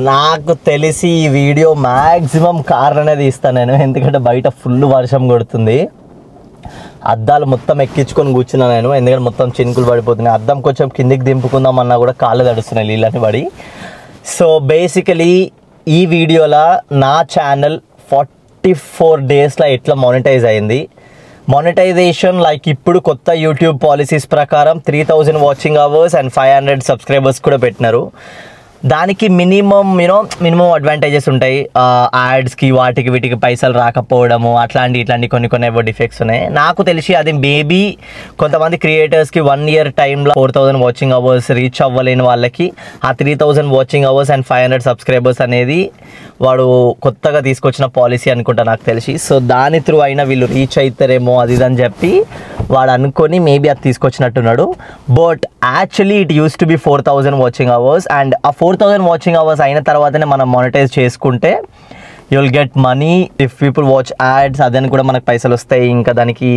నాకు తెలిసి ఈ వీడియో మ్యాక్సిమం కార్లోనే తీస్తాను నేను, ఎందుకంటే బయట ఫుల్ వర్షం కొడుతుంది. అద్దాలు మొత్తం ఎక్కించుకొని కూర్చున్నాను నేను, ఎందుకంటే మొత్తం చినుకులు పడిపోతున్నాయి. అద్దం కొంచెం కిందికి దింపుకుందామన్నా కూడా కాళ్ళు తడుస్తున్నాయి నీళ్ళని పడి. సో బేసికలీ ఈ వీడియోలో నా ఛానల్ 44 డేస్లో ఎట్లా మానిటైజ్ అయింది. మానిటైజేషన్ లైక్ ఇప్పుడు కొత్త యూట్యూబ్ పాలసీస్ ప్రకారం 3000 వాచింగ్ అవర్స్ అండ్ 500 సబ్స్క్రైబర్స్ కూడా పెట్టినారు. దానికి మినిమం అడ్వాంటేజెస్ ఉంటాయి. యాడ్స్కి వాటికి వీటికి పైసలు రాకపోవడము ఇట్లాంటి కొన్ని ఏవో డిఫెక్ట్స్ ఉన్నాయి. నాకు తెలిసి అది మేబీ కొంతమంది క్రియేటర్స్కి 1 year టైంలో 4000 వాచింగ్ అవర్స్ రీచ్ అవ్వలేని వాళ్ళకి ఆ 3000 వాచింగ్ అవర్స్ అండ్ 500 సబ్స్క్రైబర్స్ అనేది వాడు కొత్తగా తీసుకొచ్చిన పాలసీ అనుకుంటా నాకు తెలిసి. సో దాని త్రూ అయినా వీళ్ళు రీచ్ అవుతారేమో అది అని చెప్పి వాడు అనుకొని మేబీ అది తీసుకొచ్చినట్టున్నాడు. But actually it use to be 4000 watching hours. And ఆ 4000 వాచింగ్ అవర్స్ అయిన తర్వాతనే మనం మానిటైజ్ చేసుకుంటే you will get money if people watch ads, అదని కూడా మనకు పైసలు వస్తాయి. ఇంకా దానికి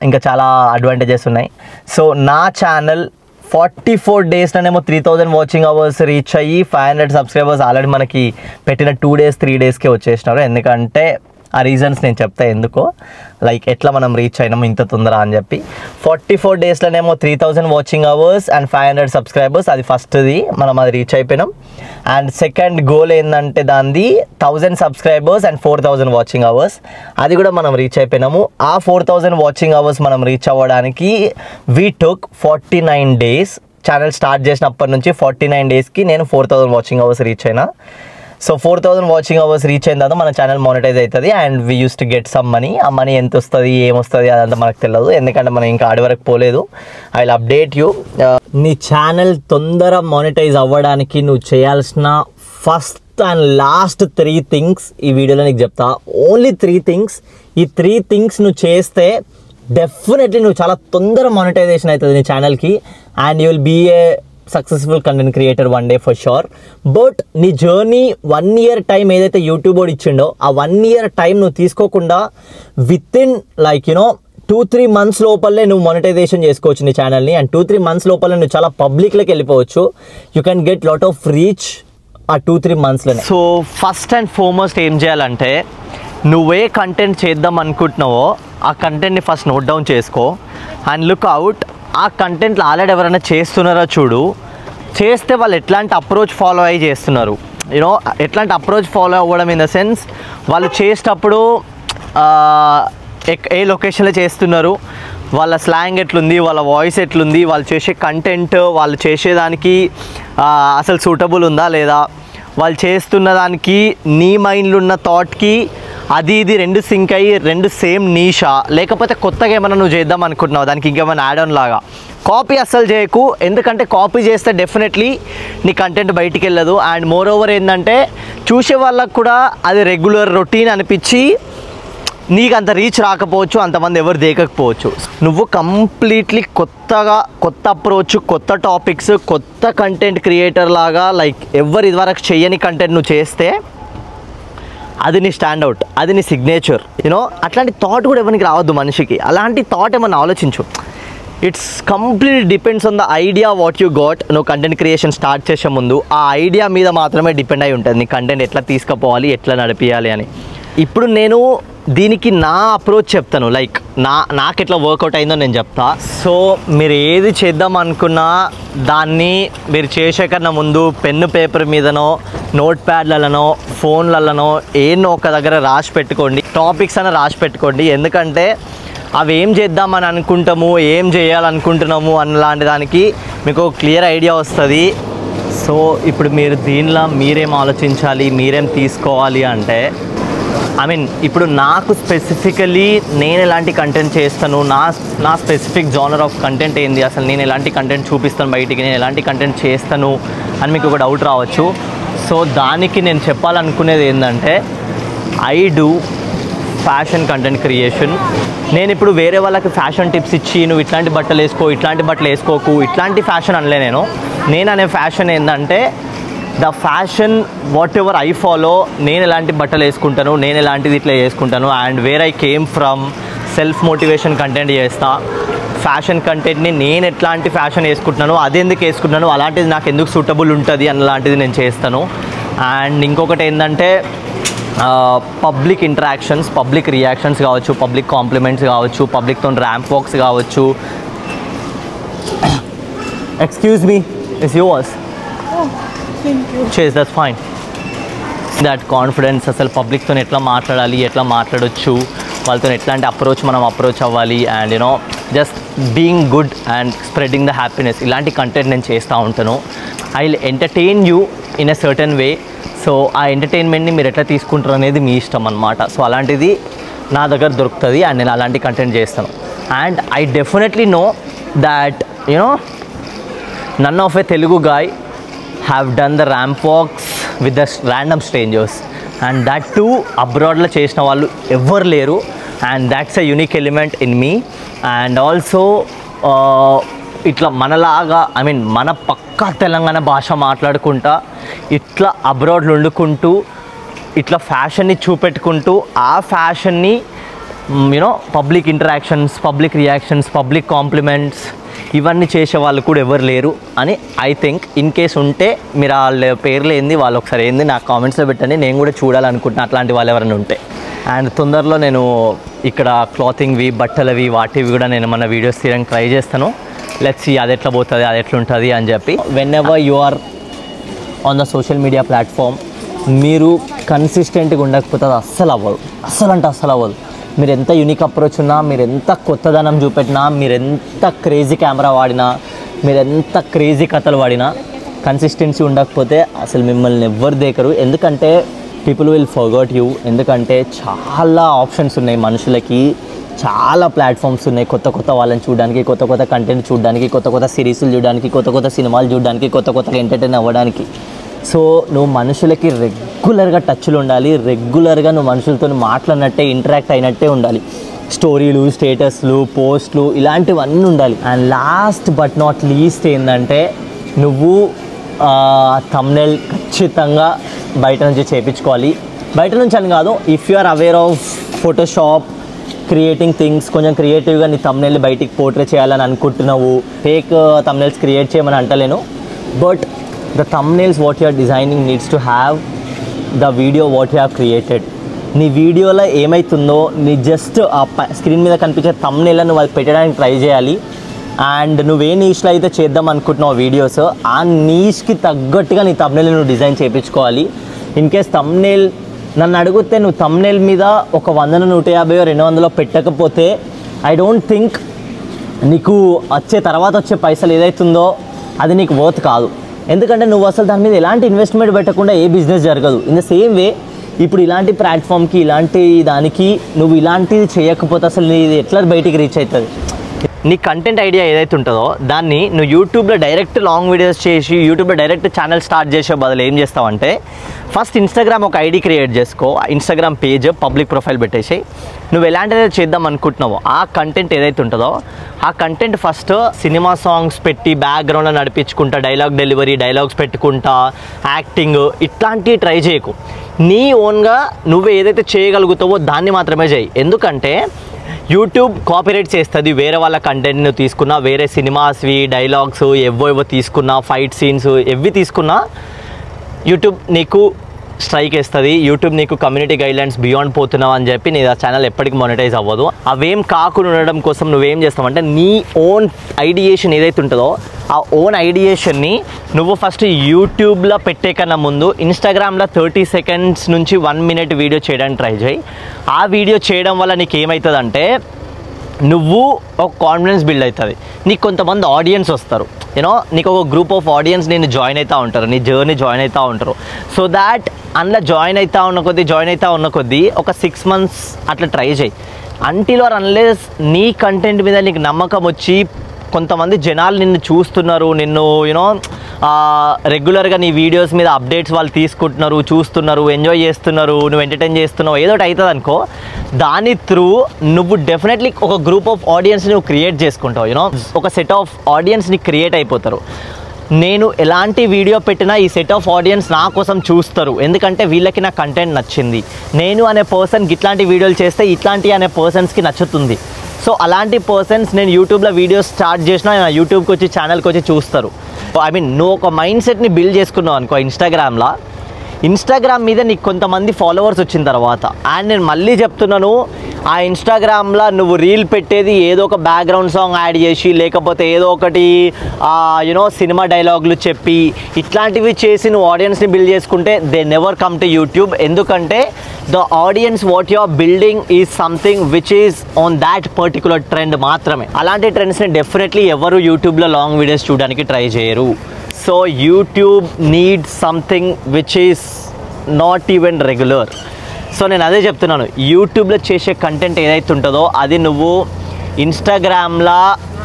ఇంకా చాలా అడ్వాంటేజెస్ ఉన్నాయి. సో నా ఛానల్ 44 డేస్లోనేమో 3000 వాచింగ్ అవర్స్ రీచ్ అయ్యి 500 సబ్స్క్రైబర్స్ ఆల్రెడీ మనకి పెట్టిన 2 days 3 daysకే వచ్చేసినారు. ఎందుకంటే ఆ రీజన్స్ నేను చెప్తా ఎందుకో, లైక్ ఎట్లా మనం రీచ్ అయినాము ఇంత తొందర అని చెప్పి. 44 డేస్లోనేమో 3000 వాచింగ్ అవర్స్ అండ్ 500 సబ్స్క్రైబర్స్, అది ఫస్ట్ది మనం అది రీచ్ అయిపోయినాం. అండ్ సెకండ్ గోల్ ఏంటంటే దానిది 1000 సబ్స్క్రైబర్స్ అండ్ 4000 వాచింగ్ అవర్స్, అది కూడా మనం రీచ్ అయిపోయినాము. ఆ 4000 వాచింగ్ అవర్స్ మనం రీచ్ అవ్వడానికి we took 49 days. Channel start చేసినప్పటి నుంచి 49 daysకి నేను 4000 వాచింగ్ అవర్స్ రీచ్ అయినా. సో 4000 వాచింగ్ అవర్స్ రీచ్ అయిన తర్వాత మన ఛానల్ మానిటైజ్ అవుతుంది and we use to get some money. ఆ మనీ ఎంత వస్తుంది ఏమొస్తుంది అదంతా మనకు తెలియదు, ఎందుకంటే మనం ఇంకా ఆడి వరకు పోలేదు. I will update you. నీ ఛానల్ తొందర మానిటైజ్ అవ్వడానికి నువ్వు చేయాల్సిన ఫస్ట్ అండ్ లాస్ట్ 3 things ఈ వీడియోలో నీకు చెప్తా. Only 3 things. ఈ 3 things నువ్వు చేస్తే డెఫినెట్లీ నువ్వు చాలా తొందర మానిటైజేషన్ అవుతుంది నీ ఛానల్కి and you will be a successful content creator one day for sure. But నీ జర్నీ 1 year టైం ఏదైతే యూట్యూబ్ వాడు ఇచ్చిండో ఆ 1 year టైం నువ్వు తీసుకోకుండా విత్ ఇన్ 2-3 months లోపలే నువ్వు మానిటైజేషన్ చేసుకోవచ్చు నీ ఛానల్ని. అండ్ 2-3 months లోపల నువ్వు చాలా పబ్లిక్లోకి వెళ్ళిపోవచ్చు. You can get lot of reach ఆ 2-3 monthsలోనే. సో ఫస్ట్ అండ్ ఫార్మోస్ట్ ఏం చేయాలంటే నువ్వే కంటెంట్ చేద్దాం అనుకుంటున్నావో ఆ కంటెంట్ని ఫస్ట్ నోట్ డౌన్ చేసుకో అండ్ లుక్ అవుట్. ఆ కంటెంట్లో ఆల్రెడీ ఎవరైనా చేస్తున్నారో చూడు, చేస్తే వాళ్ళు ఎట్లాంటి అప్రోచ్ ఫాలో అయ్యి చేస్తున్నారు. ఎట్లాంటి అప్రోచ్ ఫాలో అవ్వడం ఇన్ ద సెన్స్ వాళ్ళు చేసేటప్పుడు ఏ లొకేషన్లో చేస్తున్నారు, వాళ్ళ స్లాంగ్ ఎట్లుంది, వాళ్ళ వాయిస్ ఎట్లుంది, వాళ్ళు చేసే కంటెంట్ వాళ్ళు చేసేదానికి అసలు సూటబుల్ ఉందా లేదా, వాళ్ళు చేస్తున్న దానికి నీ మైండ్లో ఉన్న థాట్కి అది ఇది 2 సింక్ అయ్యి 2 సేమ్ నీషా, లేకపోతే కొత్తగా ఏమైనా నువ్వు చేద్దాం అనుకుంటున్నావు దానికి ఇంకేమైనా యాడ్ ఆన్ లాగా. కాపీ అస్సలు చేయకు, ఎందుకంటే కాపీ చేస్తే డెఫినెట్లీ నీ కంటెంట్ బయటికి వెళ్ళదు. అండ్ మోర్ ఓవర్ ఏంటంటే చూసే వాళ్ళకు కూడా అది రెగ్యులర్ రొటీన్ అనిపించి నీకు అంత రీచ్ రాకపోవచ్చు, అంతమంది ఎవరు దేకకపోవచ్చు. నువ్వు కంప్లీట్లీ కొత్త అప్రోచ్, కొత్త టాపిక్స్, కొత్త కంటెంట్ క్రియేటర్ లాగా ఎవరు ఇదివరకు చెయ్యని కంటెంట్ నువ్వు చేస్తే అది నీ స్టాండ్అవుట్, అది నీ సిగ్నేచర్. అట్లాంటి థాట్ కూడా ఎవరికి రావద్దు మనిషికి. అలాంటి థాట్ ఏమన్నా ఆలోచించు. It's complete depends on the idea what you got. నువ్వు కంటెంట్ క్రియేషన్ స్టార్ట్ చేసే ముందు ఆ ఐడియా మీద మాత్రమే డిపెండ్ అయి ఉంటుంది నీ కంటెంట్ ఎట్లా తీసుకుపోవాలి, ఎట్లా నడిపించాలి అని. ఇప్పుడు నేను దీనికి నా అప్రోచ్ చెప్తాను, నాకు ఎట్లా వర్కౌట్ అయిందో నేను చెప్తా. సో మీరు ఏది చేద్దాం అనుకున్నా దాన్ని మీరు చేసే కన్నా ముందు పెన్ను పేపర్ మీదనో నోట్ ప్యాడ్లలోనో ఫోన్లలోనో ఏన్నో ఒక దగ్గర రాసి పెట్టుకోండి, టాపిక్స్ అని రాసి పెట్టుకోండి. ఎందుకంటే అవి ఏం చేద్దామని అనుకుంటాము, ఏం చేయాలనుకుంటున్నాము అన్నలాంటి దానికి మీకు క్లియర్ ఐడియా వస్తుంది. సో ఇప్పుడు మీరు దీనిలో మీరేం ఆలోచించాలి, మీరేం తీసుకోవాలి అంటే ఇప్పుడు నాకు స్పెసిఫికలీ నేను ఎలాంటి కంటెంట్ చేస్తాను, నా స్పెసిఫిక్ జానర్ ఆఫ్ కంటెంట్ ఏంది, అసలు నేను ఎలాంటి కంటెంట్ చూపిస్తాను బయటికి, నేను ఎలాంటి కంటెంట్ చేస్తాను అని మీకు ఒక డౌట్ రావచ్చు. సో దానికి నేను చెప్పాలనుకునేది ఏంటంటే I do fashion content creation. నేను ఇప్పుడు వేరే వాళ్ళకి ఫ్యాషన్ టిప్స్ ఇచ్చి నువ్వు ఇట్లాంటి బట్టలు వేసుకో, ఇట్లాంటి బట్టలు వేసుకోకు, ఇట్లాంటి ఫ్యాషన్ అనలే. నేను అనే ఫ్యాషన్ ఏంటంటే the fashion what ever I follow. నేను ఎలాంటి బట్టలు వేసుకుంటాను, నేను ఎలాంటిది ఇట్లా వేసుకుంటాను and where I came from. Self motivation content చేస్తా. ఫ్యాషన్ కంటెంట్ని నేను ఎట్లాంటి ఫ్యాషన్ వేసుకుంటున్నాను, అది ఎందుకు వేసుకుంటున్నాను, అలాంటిది నాకు ఎందుకు సూటబుల్ ఉంటుంది అన్నలాంటిది నేను చేస్తాను. అండ్ ఇంకొకటి ఏంటంటే పబ్లిక్ ఇంటరాక్షన్స్, పబ్లిక్ రియాక్షన్స్ కావచ్చు, పబ్లిక్ కాంప్లిమెంట్స్ కావచ్చు, పబ్లిక్తో ర్యాంప్ వాక్స్ కావచ్చు. Excuse me, it's yours. చేస్, దట్స్ ఫైన్. దట్ కాన్ఫిడెన్స్, అసలు పబ్లిక్తో ఎట్లా మాట్లాడాలి, ఎట్లా మాట్లాడొచ్చు, వాళ్ళతో ఎట్లాంటి మనం అప్రోచ్ అవ్వాలి, and you know just being good and spreading the happiness, ఇలాంటి కంటెంట్ నేను చేస్తూ ఉంటాను. I will entertain you in a certain way. So ఆ ఎంటర్టైన్మెంట్ని మీరు ఎట్లా తీసుకుంటారు అనేది మీ ఇష్టం అనమాట. సో అలాంటిది నా దగ్గర దొరుకుతుంది అండ్ నేను అలాంటి కంటెంట్ చేస్తాను. And I definitely know that you know none of a Telugu guy have done the ramp walks with the random strangers, and that too అబ్రాడ్లో చేసిన వాళ్ళు ఎవ్వరు లేరు. And that's a unique element in me. And also ఇట్లా మనలాగా మన పక్కా తెలంగాణ భాష మాట్లాడుకుంటా ఇట్లా అబ్రాడ్లో వండుకుంటూ ఇట్లా ఫ్యాషన్ని చూపెట్టుకుంటూ ఆ ఫ్యాషన్ని you know public interactions, public reactions, public compliments ఇవన్నీ చేసే వాళ్ళు కూడా ఎవరు లేరు అని ఐ థింక్. ఇన్ కేస్ ఉంటే మీరు వాళ్ళ పేర్లు ఏంది, వాళ్ళు ఒకసారి ఏంది నాకు కామెంట్స్లో పెట్టండి, నేను కూడా చూడాలనుకుంటున్నాను అట్లాంటి వాళ్ళు ఎవరైనా ఉంటే. అండ్ తొందరలో నేను ఇక్కడ క్లాతింగ్వి, బట్టలవి, వాటివి కూడా నేను మన వీడియోస్ తీయడానికి ట్రై చేస్తాను. లెట్స్ సీ అది ఎట్లా పోతుంది, అది ఎట్లుంటుంది అని చెప్పి. Whenever you are on the social media platform, మీరు కన్సిస్టెంట్గా ఉండకపోతే అది అస్సలు అవ్వదు. మీరు ఎంత యూనిక్ అప్రోచ్ ఉన్నా, మీరు ఎంత కొత్తదనం చూపెట్టినా, మీరు ఎంత క్రేజీ కెమెరా వాడినా, మీరు ఎంత క్రేజీ కథలు వాడినా, కన్సిస్టెన్సీ ఉండకపోతే అసలు మిమ్మల్ని ఎవ్వరు దేకరు. ఎందుకంటే పీపుల్ విల్ ఫర్గట్ యూ. ఎందుకంటే చాలా ఆప్షన్స్ ఉన్నాయి మనుషులకి, చాలా ప్లాట్ఫామ్స్ ఉన్నాయి కొత్త వాళ్ళని చూడడానికి, కొత్త కంటెంట్ చూడడానికి, కొత్త సిరీస్లు చూడడానికి, కొత్త సినిమాలు చూడడానికి, కొత్తగా ఎంటర్టైన్ అవ్వడానికి. సో నువ్వు మనుషులకి రెగ్యులర్గా టచ్లో ఉండాలి, రెగ్యులర్గా నువ్వు మనుషులతో మాట్లాడినట్టే, ఇంటరాక్ట్ అయినట్టే ఉండాలి. స్టోరీలు, స్టేటస్లు, పోస్ట్లు ఇలాంటివన్నీ ఉండాలి. And last but not least ఏంటంటే నువ్వు థంబ్నెయిల్ ఖచ్చితంగా బయట నుంచి చేయించుకోవాలి. బయట నుంచి అని కాదు, if you are aware of Photoshop, creating things, కొంచెం క్రియేటివ్గా నీ థంబ్నెయిల్ బయటికి పోర్ట్రే చేయాలని అనుకుంటున్నావు. ఫేక్ థంబ్నెయిల్స్ క్రియేట్ చేయమని అంటలేను, but the thumbnails what you are designing needs to have the video what you have created. నీ వీడియోలో ఏమవుతుందో నీ జస్ట్ ఆ స్క్రీన్ మీద కనిపించే థంబ్నెయిల్ నువ్వు అది పెట్టడానికి ట్రై చేయాలి. అండ్ నువ్వే నీష్లో అయితే చేద్దాం అనుకుంటున్నావు వీడియోస్, ఆ నీష్కి తగ్గట్టుగా నీ థంబ్నెయిల్ నువ్వు డిజైన్ చేయించుకోవాలి. ఇన్ కేస్ థంబ్నెయిల్ నన్ను అడిగితే నువ్వు థంబ్నెయిల్ మీద ఒక 100, 150, 200 పెట్టకపోతే ఐ డోంట్ థింక్ నీకు తర్వాత వచ్చే పైసలు ఏదైతుందో అది నీకు వర్త్ కాదు. ఎందుకంటే నువ్వు అసలు దాని మీద ఎలాంటి ఇన్వెస్ట్మెంట్ పెట్టకుండా ఏ బిజినెస్ జరగదు. ఇన్ ద సేమ్ వే ఇప్పుడు ఇలాంటి ప్లాట్ఫామ్కి, ఇలాంటి దానికి నువ్వు ఇలాంటిది చేయకపోతే అసలు నీది ఎట్లా బయటికి రీచ్ అవుతుంది? నీ కంటెంట్ ఐడియా ఏదైతే ఉంటుందో దాన్ని నువ్వు యూట్యూబ్లో డైరెక్ట్ లాంగ్ వీడియోస్ చేసి యూట్యూబ్లో డైరెక్ట్ ఛానల్ స్టార్ట్ చేసే బదులు ఏం చేస్తావంటే ఫస్ట్ ఇన్స్టాగ్రామ్ ఒక ఐడి క్రియేట్ చేసుకో, ఇన్స్టాగ్రామ్ పేజ్ పబ్లిక్ ప్రొఫైల్ పెట్టేసి నువ్వు ఎలాంటిదే చేద్దాం అనుకుంటున్నావో ఆ కంటెంట్ ఏదైతే ఉంటుందో ఆ కంటెంట్ ఫస్ట్ సినిమా సాంగ్స్ పెట్టి బ్యాక్గ్రౌండ్లో నడిపించుకుంటా, డైలాగ్ డెలివరీ, డైలాగ్స్ పెట్టుకుంటా, యాక్టింగ్ ఇట్లాంటివి ట్రై చేయకు. నీ ఓన్గా నువ్వు ఏదైతే చేయగలుగుతావో దాన్ని మాత్రమే చేయి. ఎందుకంటే యూట్యూబ్ కాపీరైట్ చేస్తుంది వేరే వాళ్ళ కంటెంట్ని తీసుకున్నా, వేరే సినిమాస్వి డైలాగ్స్ ఏవో తీసుకున్నా, ఫైట్ సీన్స్ ఎవి తీసుకున్నా యూట్యూబ్ నీకు స్ట్రైక్ వేస్తుంది. యూట్యూబ్ నీకు కమ్యూనిటీ గైడ్లైన్స్ బియాండ్ పోతున్నావు అని చెప్పి నీ ఛానల్ ఎప్పటికీ మానిటైజ్ అవ్వదు. అవేం కాకుండా ఉండడం కోసం నువ్వేం చేస్తావంటే నీ ఓన్ ఐడియేషన్ ఏదైతే ఉంటుందో ఆ ఓన్ ఐడియేషన్ని నువ్వు ఫస్ట్ యూట్యూబ్లో పెట్టే కన్నా ముందు ఇన్స్టాగ్రామ్లో 30 seconds నుంచి 1 minute వీడియో చేయడానికి ట్రై చేయి. ఆ వీడియో చేయడం వల్ల నీకు ఏమవుతుందంటే నువ్వు ఒక కాన్ఫిడెన్స్ బిల్డ్ అవుతుంది, నీకు కొంతమంది ఆడియన్స్ వస్తారు, యూనో నీకు ఒక గ్రూప్ ఆఫ్ ఆడియన్స్ నేను జాయిన్ అవుతూ ఉంటారు, నీ జర్నీ జాయిన్ అవుతూ ఉంటారు. సో దాట్ అందులో జాయిన్ అవుతా ఉన్న కొద్దీ ఒక 6 months అట్లా ట్రై చేయి. అంటిల్ ఆర్ అన్లెస్ నీ కంటెంట్ మీద నీకు నమ్మకం వచ్చి కొంతమంది జనాలు నిన్ను చూస్తున్నారు, నిన్ను యూనో రెగ్యులర్గా నీ వీడియోస్ మీద అప్డేట్స్ వాళ్ళు తీసుకుంటున్నారు, చూస్తున్నారు, ఎంజాయ్ చేస్తున్నారు, నువ్వు ఎంటర్టైన్ చేస్తున్నావు, ఏదో ఒకటి అవుతుంది అనుకో, దాని త్రూ నువ్వు డెఫినెట్లీ ఒక గ్రూప్ ఆఫ్ ఆడియన్స్ నువ్వు క్రియేట్ చేసుకుంటావు. యూనో ఒక సెట్ ఆఫ్ ఆడియన్స్ని క్రియేట్ అయిపోతారు. నేను ఎలాంటి వీడియో పెట్టినా ఈ సెట్ ఆఫ్ ఆడియన్స్ నా కోసం చూస్తారు, ఎందుకంటే వీళ్ళకి నా కంటెంట్ నచ్చింది. నేను అనే పర్సన్కి ఇట్లాంటి వీడియోలు చేస్తే ఇట్లాంటి అనే పర్సన్స్కి నచ్చుతుంది. సో అలాంటి పర్సన్స్ నేను యూట్యూబ్లో వీడియోస్ స్టార్ట్ చేసినా నా యూట్యూబ్కి వచ్చి ఛానల్కి వచ్చి చూస్తారు. ఐ మీన్ నువ్వు ఒక మైండ్ సెట్ని బిల్డ్ చేసుకున్నావు అనుకో ఇన్స్టాగ్రామ్లో, ఇన్స్టాగ్రామ్ మీద నీకు కొంతమంది ఫాలోవర్స్ వచ్చిన తర్వాత అండ్ నేను మళ్ళీ చెప్తున్నాను, ఆ ఇన్స్టాగ్రామ్లో నువ్వు రీల్ పెట్టేది ఏదో ఒక బ్యాక్గ్రౌండ్ సాంగ్ యాడ్ చేసి లేకపోతే ఏదో ఒకటి యూనో సినిమా డైలాగులు చెప్పి ఇట్లాంటివి చేసి నువ్వు ఆడియన్స్ని బిల్డ్ చేసుకుంటే they never come to YouTube. ఎందుకంటే the audience what you are building is something which is on that particular trend మాత్రమే. అలాంటి ట్రెండ్స్ని డెఫినెట్లీ ఎవరు యూట్యూబ్లో లాంగ్ వీడియోస్ చూడడానికి ట్రై చేయరు. So YouTube need something which is not even regular. So నేను అదే చెప్తున్నాను, యూట్యూబ్లో చేసే కంటెంట్ ఏదైతే ఉంటుందో అది నువ్వు ఇన్స్టాగ్రామ్లో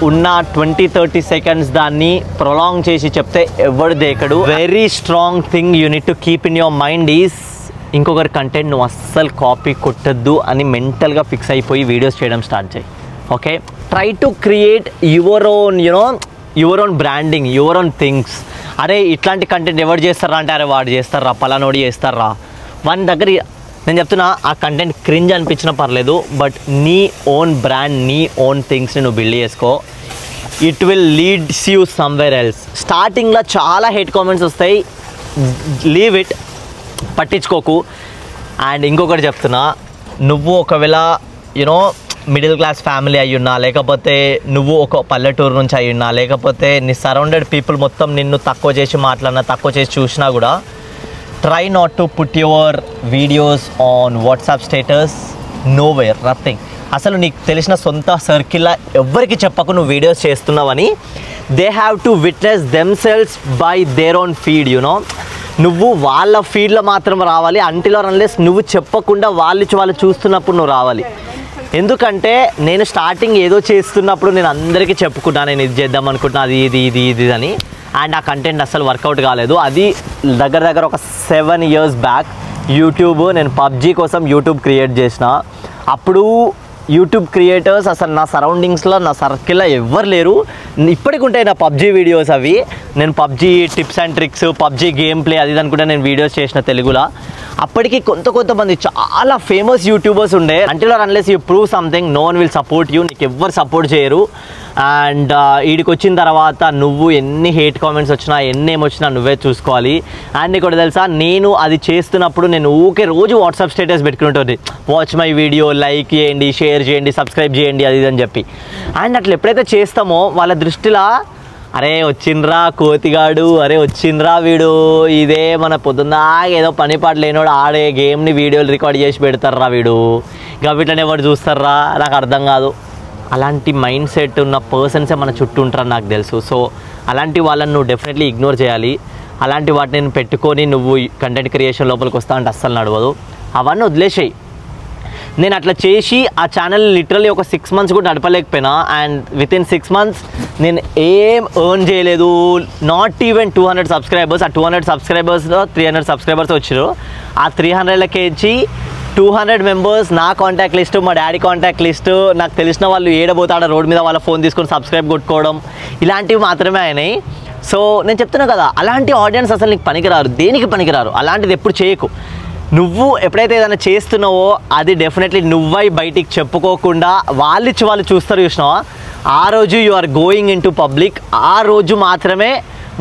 ఉన్న 20-30 సెకండ్స్ దాన్ని ప్రొలాంగ్ చేసి చెప్తే ఎవడు దేకడు. Very strong thing you need to keep in your mind is ఇంకొకరి కంటెంట్ నువ్వు అస్సలు కాపీ కొట్టద్దు అని మెంటల్గా ఫిక్స్ అయిపోయి వీడియోస్ చేయడం స్టార్ట్ చేయి. Okay, try to create your own your own branding, your own things. అరే ఇట్లాంటి కంటెంట్ ఎవరు చేస్తారా అంటే అరే వాడు చేస్తారా, పలానోడి చేస్తారా, వాని దగ్గర నేను చెప్తున్నా ఆ కంటెంట్ క్రింజ్ అనిపించినా పర్లేదు, బట్ నీ ఓన్ బ్రాండ్, నీ ఓన్ థింగ్స్ని నువ్వు బిల్డ్ చేసుకో. It will leads you somewhere else. స్టార్టింగ్లో చాలా హేట్ కామెంట్స్ వస్తాయి, లీవ్ ఇట్, పట్టించుకోకు. అండ్ ఇంకొకటి చెప్తున్నా, నువ్వు ఒకవేళ యూనో మిడిల్ క్లాస్ ఫ్యామిలీ అయ్యున్నా, లేకపోతే నువ్వు ఒక పల్లెటూరు నుంచి అయ్యున్నా, లేకపోతే నీ సరౌండెడ్ పీపుల్ మొత్తం నిన్ను తక్కువ చేసి మాట్లాడినా, తక్కువ చేసి చూసినా కూడా try not to put your videos on WhatsApp status, nowhere, nothing. అసలు నీకు తెలిసిన సొంత సర్కిల్లో ఎవ్వరికి చెప్పకు నువ్వు వీడియోస్ చేస్తున్నావని. They have to witness themselves by their own feed. You know నువ్వు వాళ్ళ ఫీడ్లో మాత్రం రావాలి, అంటిల్ ఆర్ అన్లెస్ నువ్వు చెప్పకుండా వాళ్ళు చూస్తున్నప్పుడు నువ్వు రావాలి. ఎందుకంటే నేను స్టార్టింగ్ ఏదో చేస్తున్నప్పుడు నేను అందరికీ చెప్పుకున్నాను నేను ఇది చేద్దాం అనుకుంటున్నా, అది ఇది ఇది ఇది అని. అండ్ ఆ కంటెంట్ అసలు వర్కౌట్ కాలేదు. అది దగ్గర ఒక 7 years బ్యాక్ యూట్యూబ్, నేను పబ్జీ కోసం యూట్యూబ్ క్రియేట్ చేసిన. అప్పుడు యూట్యూబ్ క్రియేటర్స్ అసలు నా సరౌండింగ్స్లో, నా సర్కిల్లో ఎవ్వరు లేరు. ఇప్పటికి ఉంటాయి నా పబ్జీ వీడియోస్. అవి నేను PUBG tips and tricks, PUBG game play అది అనుకుంటే నేను వీడియోస్ చేసిన తెలుగులో. అప్పటికి కొంతమంది చాలా ఫేమస్ యూట్యూబర్స్ ఉండే. Until or unless you prove something no one will support you. నీకు ఎవ్వరు సపోర్ట్ చేయరు. అండ్ వీడికి వచ్చిన తర్వాత నువ్వు ఎన్ని హేట్ కామెంట్స్ వచ్చినా, ఎన్ని ఏమొచ్చినా నువ్వే చూసుకోవాలి. అండ్ నీకు తెలుసా, నేను అది చేస్తున్నప్పుడు నేను ఊకే రోజు వాట్సాప్ స్టేటస్ పెట్టుకుంటుంది, వాచ్ మై వీడియో, లైక్ చేయండి, షేర్ చేయండి, సబ్స్క్రైబ్ చేయండి, అది ఇది అని చెప్పి. అండ్ అట్లా ఎప్పుడైతే చేస్తామో వాళ్ళ దృష్టిలో అరే వచ్చిండ్రా కోతిగాడు, అరే వచ్చిండ్రా వీడు, ఇదే మన పొద్దున్నా ఏదో పని పాట లేనోడు ఆడే గేమ్ని వీడియోలు రికార్డ్ చేసి పెడతారా వీడు, ఇంకా వీటిని ఎవరు చూస్తారా, నాకు అర్థం కాదు. అలాంటి మైండ్ సెట్ ఉన్న పర్సన్సే మన చుట్టూ ఉంటారని నాకు తెలుసు. సో అలాంటి వాళ్ళని నువ్వు డెఫినెట్లీ ఇగ్నోర్ చేయాలి. అలాంటి వాటిని పెట్టుకొని నువ్వు కంటెంట్ క్రియేషన్ లోపలికి వస్తా అంటే అస్సలు నడవదు. అవన్నీ వదిలేసాయి. నేను అట్లా చేసి ఆ ఛానల్ లిటరల్లీ ఒక 6 months కూడా నడపలేకపోయినా. అండ్ విత్ ఇన్ 6 months నేను ఏం ఎర్న్ చేయలేదు. Not even 200 subscribers. ఆ 200 సబ్స్క్రైబర్స్లో 300 సబ్స్క్రైబర్స్ వచ్చారు. ఆ 300లకేంచి 200 మెంబర్స్ నా కాంటాక్ట్ లిస్ట్, మా డాడీ కాంటాక్ట్ లిస్ట్, నాకు తెలిసిన వాళ్ళు ఏడబోతాడ రోడ్ మీద వాళ్ళ ఫోన్ తీసుకొని సబ్స్క్రైబ్ కొట్టుకోవడం, ఇలాంటివి మాత్రమే అయినాయి. సో నేను చెప్తున్నా కదా, అలాంటి ఆడియన్స్ అసలు నీకు పనికిరారు, దేనికి పనికిరారు. అలాంటిది ఎప్పుడు చేయకు. నువ్వు ఎప్పుడైతే ఏదైనా చేస్తున్నావో అది డెఫినెట్లీ నువ్వై బయటికి చెప్పుకోకుండా వాళ్ళు చూస్తారు చూసినావా, ఆ రోజు you are going into public. ఆ రోజు మాత్రమే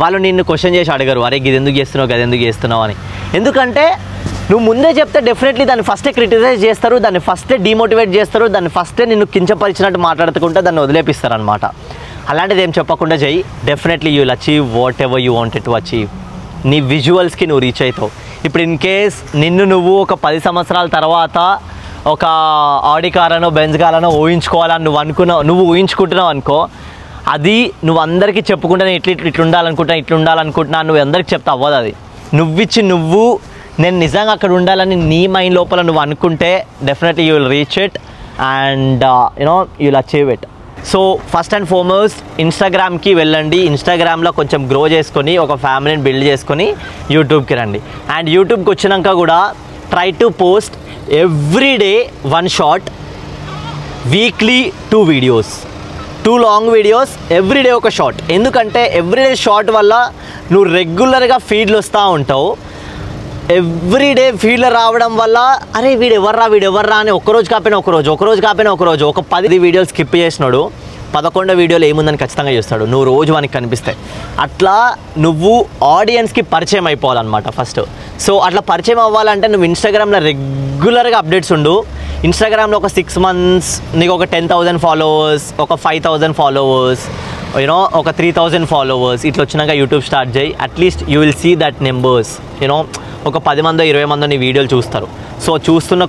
వాళ్ళు నిన్ను క్వశ్చన్ చేసి అడగరు, అరే ఇది ఎందుకు చేస్తున్నావు, అది ఎందుకు చేస్తున్నావు అని. ఎందుకంటే నువ్వు ముందే చెప్తే డెఫినెట్లీ దాన్ని ఫస్టే క్రిటిసైజ్ చేస్తారు, దాన్ని ఫస్టే డిమోటివేట్ చేస్తారు, దాన్ని ఫస్టే నిన్ను కించపరిచినట్టు మాట్లాడుకుంటే దాన్ని వదిలేపిస్తారు అనమాట. అలాంటిది ఏం చెప్పకుండా చెయ్యి. Definitely you will achieve what ever you wanted to achieve. నీ విజువల్స్కి నువ్వు రీచ్ అవుతావు. ఇప్పుడు ఇన్ కేస్ నువ్వు ఒక 10 సంవత్సరాల తర్వాత ఒక ఆడి కారనో బెంజ్ కారనో ఊహించుకోవాలని నువ్వు ఊహించుకుంటున్నావు అనుకో, అది నువ్వు అందరికీ చెప్పుకుంటే ఇట్లా ఉండాలనుకుంటున్నా నువ్వు అందరికి చెప్తా అవ్వదు. అది నువ్వు నేను నిజంగా అక్కడ ఉండాలని నీ మైండ్ లోపల నువ్వు అనుకుంటే definitely you will reach it and you know you will achieve it. So first and foremost ఇన్స్టాగ్రామ్కి వెళ్ళండి. ఇన్స్టాగ్రామ్లో కొంచెం గ్రో చేసుకొని ఒక ఫ్యామిలీని బిల్డ్ చేసుకొని యూట్యూబ్కి రండి. అండ్ యూట్యూబ్కి వచ్చినాక కూడా try to post every day 1 short, weekly 2 videos, 2 long videos, every day ఒక షార్ట్. ఎందుకంటే ఎవ్రీ డే షార్ట్ వల్ల నువ్వు రెగ్యులర్గా ఫీడ్లు వస్తూ ఉంటావు. ఎవ్రీడే ఫీల్డ్ రావడం వల్ల అరే వీడు ఎవర్రా అని ఒకరోజు కాపోయినా ఒక 10 వీడియోలు స్కిప్ చేసినాడు, 11వ వీడియోలో ఏముందని ఖచ్చితంగా చూస్తాడు, నువ్వు రోజు వానికి కనిపిస్తాయి. అట్లా నువ్వు ఆడియన్స్కి పరిచయం అయిపోవాలన్నమాట ఫస్ట్. సో అట్లా పరిచయం అవ్వాలంటే నువ్వు ఇన్స్టాగ్రామ్లో రెగ్యులర్గా అప్డేట్స్ ఉండు. ఇన్స్టాగ్రామ్లో ఒక 6 months నీకు ఒక 10,000 followers, ఒక 5,000 followers, ఒక 3,000 followers ఇట్లా వచ్చినాక యూట్యూబ్ స్టార్ట్ చేయి. At least you will see that numbers. ఒక 10 మందో 20 మందో నీ వీడియోలు చూస్తారు. సో చూస్తున్న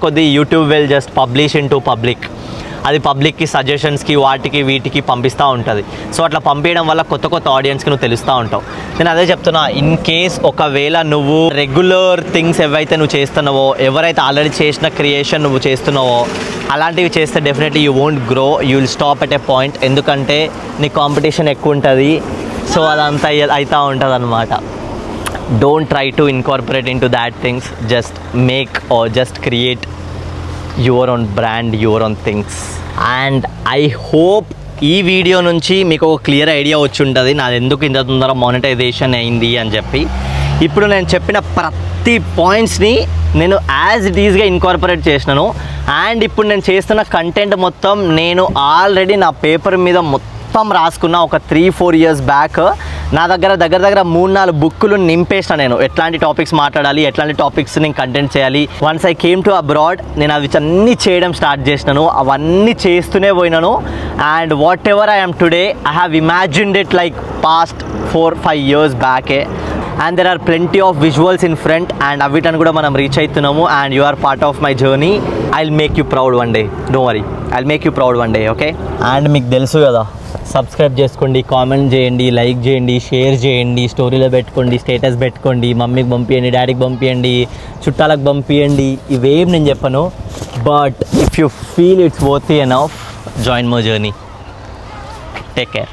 కొద్దీ YouTube will just publish in to public. అది పబ్లిక్కి సజెషన్స్కి వాటికి వీటికి పంపిస్తూ ఉంటుంది. సో అట్లా పంపించడం వల్ల కొత్త ఆడియన్స్కి నువ్వు తెలుస్తూ ఉంటావు. నేను అదే చెప్తున్నా, ఇన్ కేస్ ఒకవేళ నువ్వు రెగ్యులర్ థింగ్స్ ఏవైతే నువ్వు చేస్తున్నావో, ఎవరైతే ఆల్రెడీ చేసిన క్రియేషన్ నువ్వు చేస్తున్నావో అలాంటివి చేస్తే definitely you won't grow, you will stop at a point. ఎందుకంటే నీ కాంపిటీషన్ ఎక్కువ ఉంటుంది. సో అదంతా అవుతూ ఉంటుంది అనమాట. Don't try to incorporate into that things. Just make or just create your own brand, your own things. And I hope ఈ video నుంచి మీకు ఒక క్లియర్ ఐడియా వచ్చి ఉంటుంది నాది ఎందుకు ఇంత తొందర మానిటైజేషన్ అయింది అని చెప్పి. ఇప్పుడు నేను చెప్పిన ప్రతి పాయింట్స్ని నేను యాజ్ ఇట్ ఈజ్గా ఇన్కార్పొరేట్ చేసినాను. అండ్ ఇప్పుడు నేను చేస్తున్న కంటెంట్ మొత్తం నేను ఆల్రెడీ నా పేపర్ మీద మొత్తం రాసుకున్న. ఒక 3-4 years బ్యాక్ నా దగ్గర 3-4 బుక్కులు నింపేసిన. నేను ఎట్లాంటి టాపిక్స్ మాట్లాడాలి, ఎట్లాంటి టాపిక్స్ నేను కంటెంట్ చేయాలి. Once I came to abroad నేను అవి అన్నీ చేయడం స్టార్ట్ చేసినాను. అవన్నీ చేస్తూనే పోయినాను. And whatever I am today I have imagined it like past 4-5 years బ్యాకే. And there are plenty of visuals in front. And అవిటని కూడా మనం రీచ్ అవుతున్నాము. And you are part of my journey. I will make you proud one day, don't worry, I will make you proud one day. Okay. And మీకు తెలుసు కదా, subscribe చేసుకోండి, comment చేయండి, like చేయండి, షేర్ చేయండి, స్టోరీలో పెట్టుకోండి, స్టేటస్ పెట్టుకోండి, మమ్మీకి పంపించండి, డాడీకి పంపించండి, చుట్టాలకు పంపించండి. ఇవేం నేను చెప్పను. But if you feel it's worthy enough, join my journey. Take care.